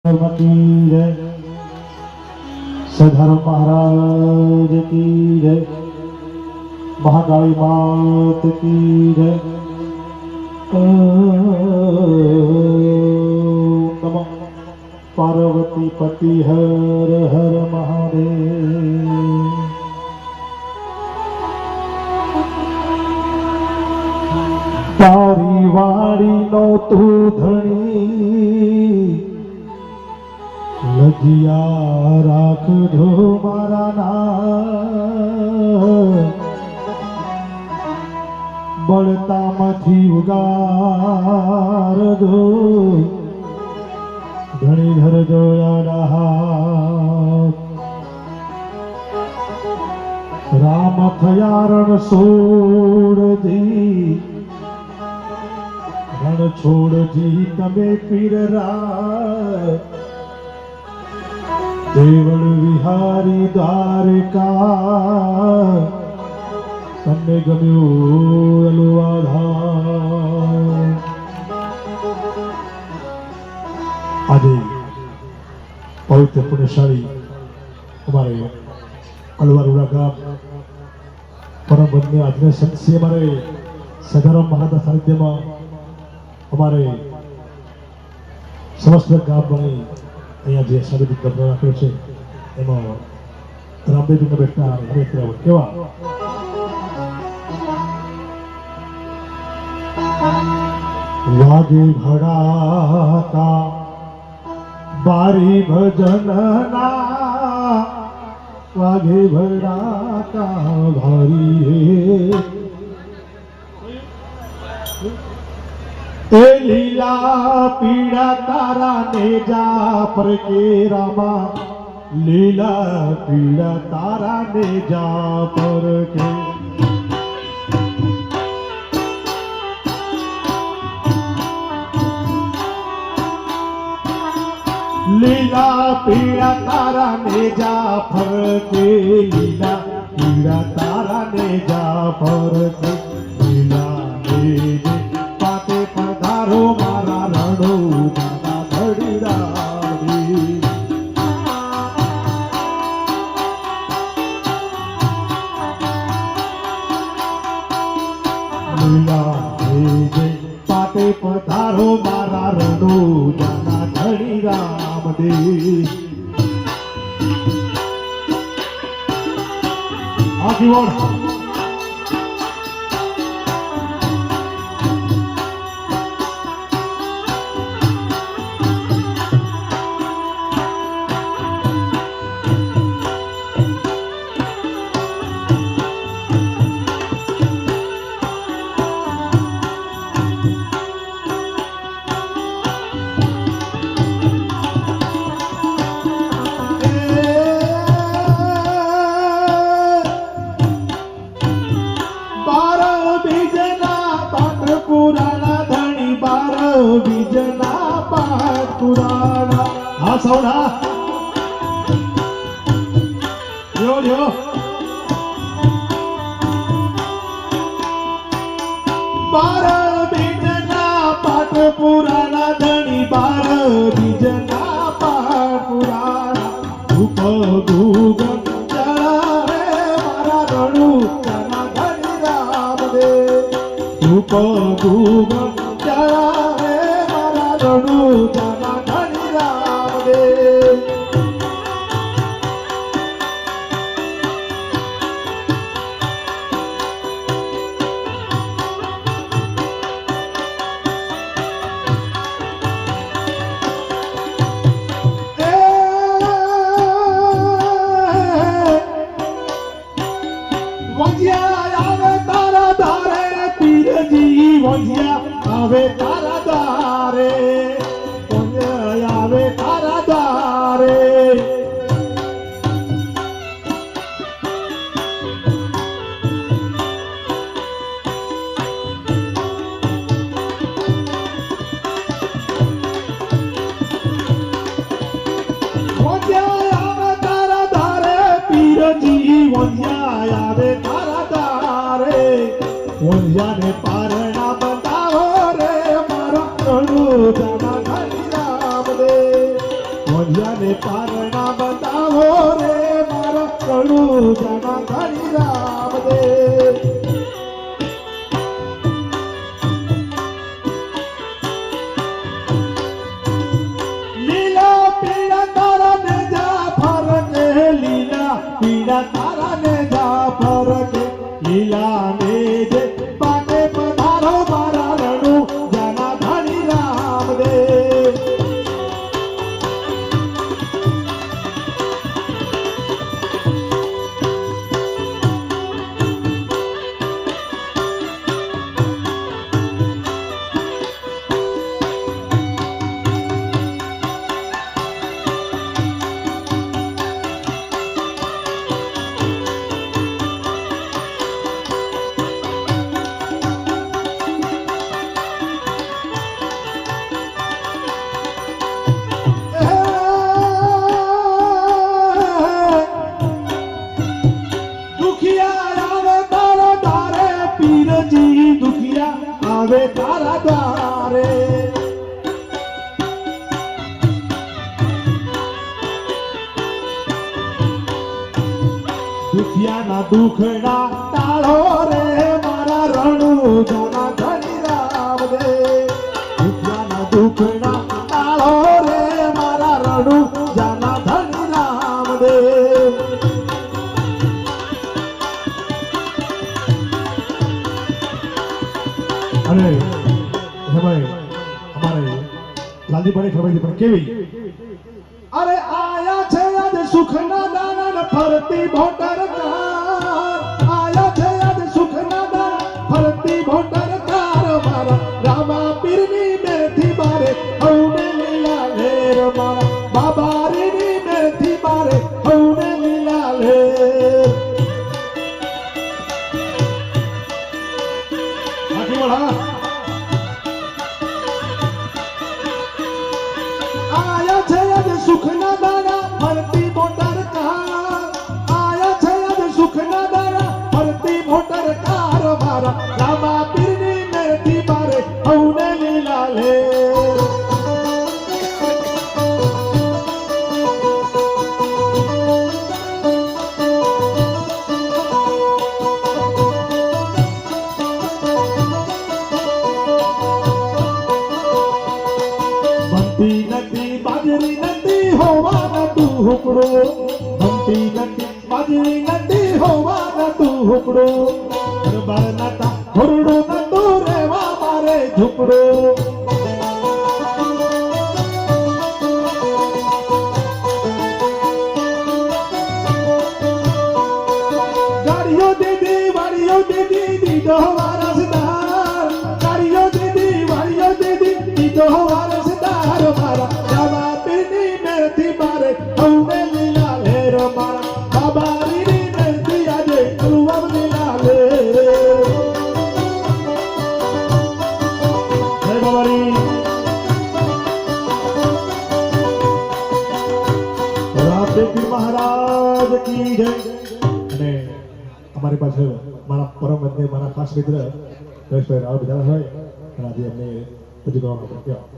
की जय, सधर्म महाराज की जय, महाकाली मात की जय। नमः पार्वती पति हर हर महादेव। तारी वाड़ी नो तू धनी लगिया राखजो मारा नाम बळता मथी उगार दो धनी धर जो याडा राम थयारण सोड़ दी रण छोड़ जी तमे पीर रा देवल विहारी द्वारका तमने गम्यो आधार। आज पवित्र पुण्यशाली हमारे अलवारुड़ा गाम परम बंधु આજના સંત हमारे સદારામ મહારાજ સાનિધ્ય में हमारे समस्त गाम बनी અહીંયા જે શારીરિક દર્દ રાખ્યો છે એમાં રામદેવજીને બેઠા હરેક રાવણ કેવા વાગે ભડાકા બારી ભજનના વાગે ભડાકા ભારી ए लीला पीड़ा तारा ने जा पर के रामा लीला पीड़ा तारा ने जा पर के लीला पीड़ा तारा ने जा पर के लीला पीड़ा तारा ने जा पर के लीला पधारो मारा रणो दादा धड़ी रानी लीला जय पाटे पधारो मारा रणो दादा धड़ी राम दे आगे बढ़ बीजना पाठ पुराना हाँ सौना यो यो बार बीजना पाठ पुराना धनी बार बीजना पाठ पुराना धूप धूगम चढ़ावे मारा रणु जना धनी राम दे धूप धूगम चढ़ावे रणु जना धनी राम दे वंजिया आवे तारा धारे पीर जी वंजिया आवे तारा दारे आवे तारा दारे वंजिया आवे तारा दारे पीर जी वंजिया आवे तारा दारे वंजिया ने पारणा बताओ रे मारा रणु जना धनी राम दे મોઢિયાને પારણા બતાવો રે મારા રણુ જાના ઘણી રામ દે લીલા પીળા તારા ને જાફર કે લીલા પીળા તારા ને જાફર કે લીલા ને જે પાટે પધારો મારા રણુ જાના ઘણી રામ દે આવે તારા દ્વારે દુખિયાના દુખડા ટાળો રે મારા રણુ જાના ઘણી રામ દે દુખિયાના દુખડા ટાળો રે મારા રણુ જાના ઘણી રામ દે અને ભાઈ અમારે લાલજીભાઈ ખબર છે પણ કેવી અરે આયા છે આજ સુખના દાના ફરતી ભોટર કાર આયા છે આજ સુખના દાના ફરતી ભોટર કાર મારા રામા પીરની મેથી મારે હૌને લીલા લેર મારા બાબારીની મેથી મારે હૌને લીલા લેર આખી વળા સુખના દાડા ફરતી મોટર કાર આયા છે આજ સુખના દાડા ફરતી મોટર કાર મારા રામા પીરની મેથી મારે હૌને લીલા લે બનતી નથી બાજરી નથી હોવાના તું હુકડો બનતી નથી બાજરી નથી હોવાના તું હુકડો દરબાર નતા ખોરડો નતો રેવા મારે ઝૂકડો ગાડીઓ દીધી વાડીઓ દીધી દીધો વારસદાર ગાડીઓ દીધી વાડીઓ દીધી દીધો વારસદાર મારા રામા પીરની મેથી મારે હૌને લીલા લેર મારા બાબારીની મેથી આજે કલુવા લીલા લે જય બાબારી રામદેવજી મહારાજ કી જય અને અમારી પાસે મારા પરમ વંદનીય મારા ખાસ મિત્ર જયેશભાઈ રાવ બધા હોય અને આજે અમને બધું કરવા